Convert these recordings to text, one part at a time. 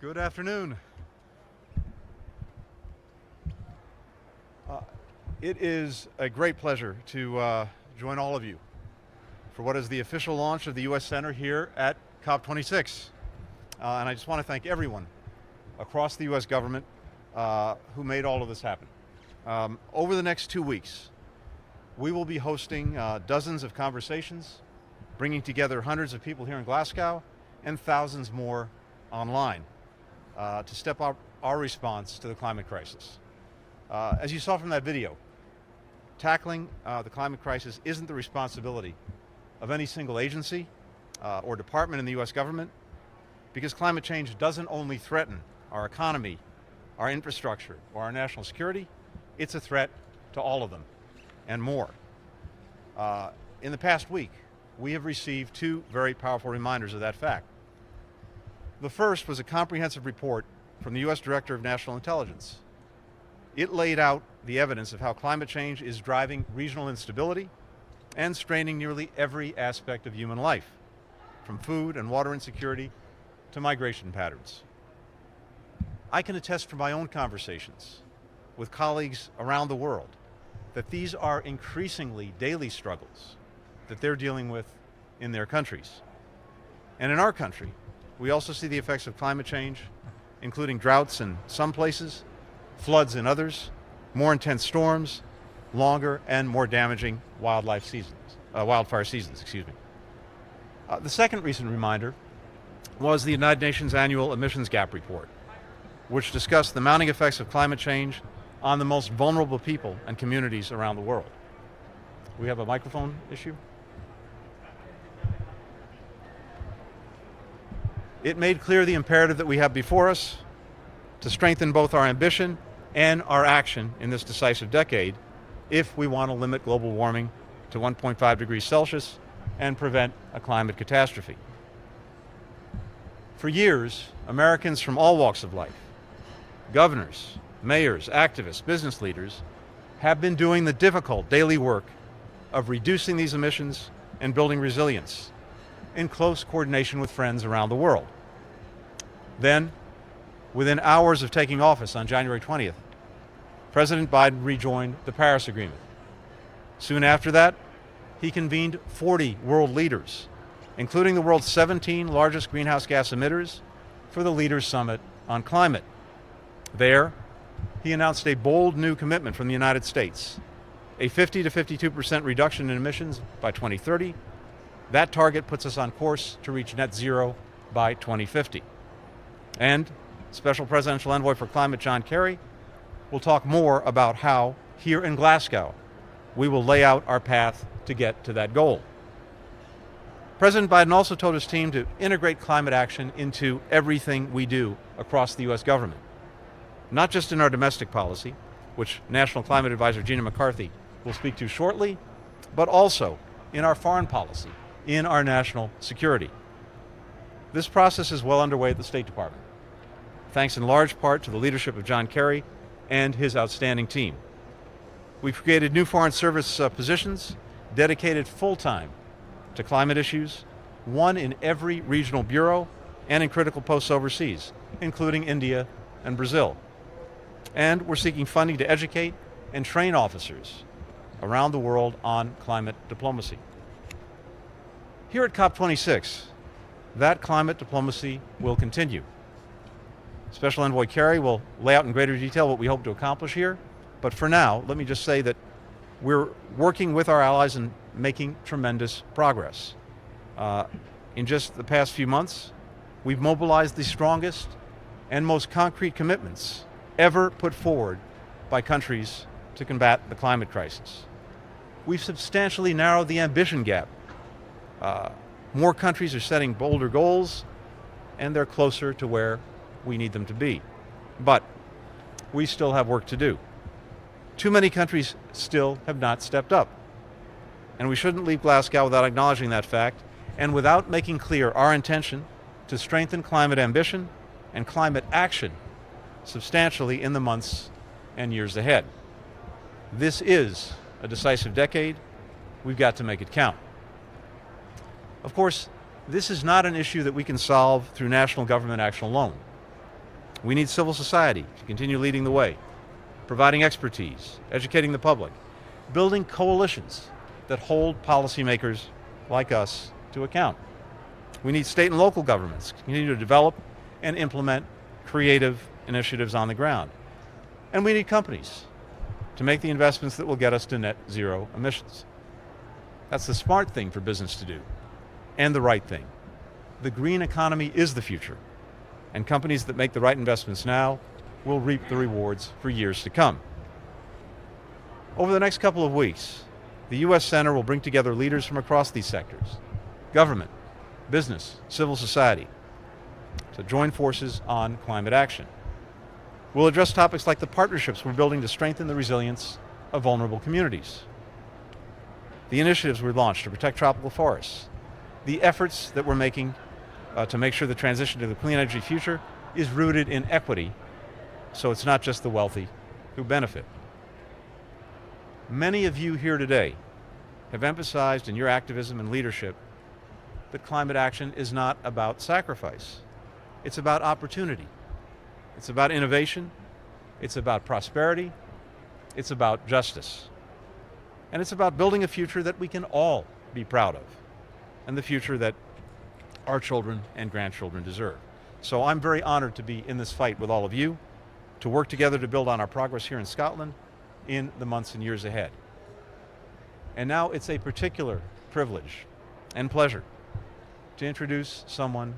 Good afternoon. It is a great pleasure to join all of you for what is the official launch of the U.S. Center here at COP26. And I just want to thank everyone across the U.S. government who made all of this happen. Over the next 2 weeks, we will be hosting dozens of conversations, bringing together hundreds of people here in Glasgow and thousands more online to step up our response to the climate crisis. As you saw from that video, tackling the climate crisis isn't the responsibility of any single agency or department in the U.S. government, because climate change doesn't only threaten our economy, our infrastructure, or our national security, it's a threat to all of them and more. In the past week, we have received two very powerful reminders of that fact. The first was a comprehensive report from the U.S. Director of National Intelligence. It laid out the evidence of how climate change is driving regional instability and straining nearly every aspect of human life, from food and water insecurity to migration patterns. I can attest from my own conversations with colleagues around the world that these are increasingly daily struggles that they're dealing with in their countries. And in our country, we also see the effects of climate change, including droughts in some places, floods in others, more intense storms, longer and more damaging wildfire seasons. The second recent reminder was the United Nations Annual Emissions Gap Report, which discussed the mounting effects of climate change on the most vulnerable people and communities around the world. We have a microphone issue. It made clear the imperative that we have before us to strengthen both our ambition and our action in this decisive decade if we want to limit global warming to 1.5 degrees Celsius and prevent a climate catastrophe. For years, Americans from all walks of life, governors, mayors, activists, business leaders, have been doing the difficult daily work of reducing these emissions and building resilience in close coordination with friends around the world. Then, within hours of taking office on January 20th, President Biden rejoined the Paris Agreement. Soon after that, he convened 40 world leaders, including the world's 17 largest greenhouse gas emitters, for the Leaders Summit on Climate. There, he announced a bold new commitment from the United States, a 50 to 52% reduction in emissions by 2030. That target puts us on course to reach net zero by 2050. And Special Presidential Envoy for Climate John Kerry will talk more about how, here in Glasgow, we will lay out our path to get to that goal. President Biden also told his team to integrate climate action into everything we do across the U.S. government, not just in our domestic policy, which National Climate Advisor Gina McCarthy will speak to shortly, but also in our foreign policy, in our national security. This process is well underway at the State Department, thanks in large part to the leadership of John Kerry and his outstanding team. We've created new Foreign Service positions dedicated full-time to climate issues, one in every regional bureau and in critical posts overseas, including India and Brazil. And we're seeking funding to educate and train officers around the world on climate diplomacy. Here at COP26, that climate diplomacy will continue. Special Envoy Kerry will lay out in greater detail what we hope to accomplish here, but for now, let me just say that we're working with our allies and making tremendous progress. In just the past few months, we've mobilized the strongest and most concrete commitments ever put forward by countries to combat the climate crisis. We've substantially narrowed the ambition gap. More countries are setting bolder goals, and they're closer to where we need them to be. But we still have work to do. Too many countries still have not stepped up. And we shouldn't leave Glasgow without acknowledging that fact and without making clear our intention to strengthen climate ambition and climate action substantially in the months and years ahead. This is a decisive decade. We've got to make it count. Of course, this is not an issue that we can solve through national government action alone. We need civil society to continue leading the way, providing expertise, educating the public, building coalitions that hold policymakers like us to account. We need state and local governments to continue to develop and implement creative initiatives on the ground. And we need companies to make the investments that will get us to net zero emissions. That's the smart thing for business to do, and the right thing. The green economy is the future, and companies that make the right investments now will reap the rewards for years to come. Over the next couple of weeks, the U.S. Center will bring together leaders from across these sectors, government, business, civil society, to join forces on climate action. We'll address topics like the partnerships we're building to strengthen the resilience of vulnerable communities, the initiatives we launched to protect tropical forests, the efforts that we're making to make sure the transition to the clean energy future is rooted in equity, so it's not just the wealthy who benefit. Many of you here today have emphasized in your activism and leadership that climate action is not about sacrifice. It's about opportunity. It's about innovation. It's about prosperity. It's about justice. And it's about building a future that we can all be proud of, and the future that our children and grandchildren deserve. So I'm very honored to be in this fight with all of you, to work together to build on our progress here in Scotland in the months and years ahead. And now it's a particular privilege and pleasure to introduce someone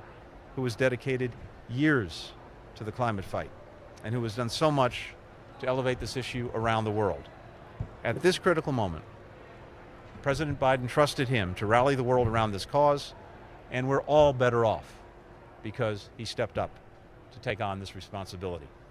who has dedicated years to the climate fight and who has done so much to elevate this issue around the world. At this critical moment, President Biden trusted him to rally the world around this cause, and we're all better off because he stepped up to take on this responsibility.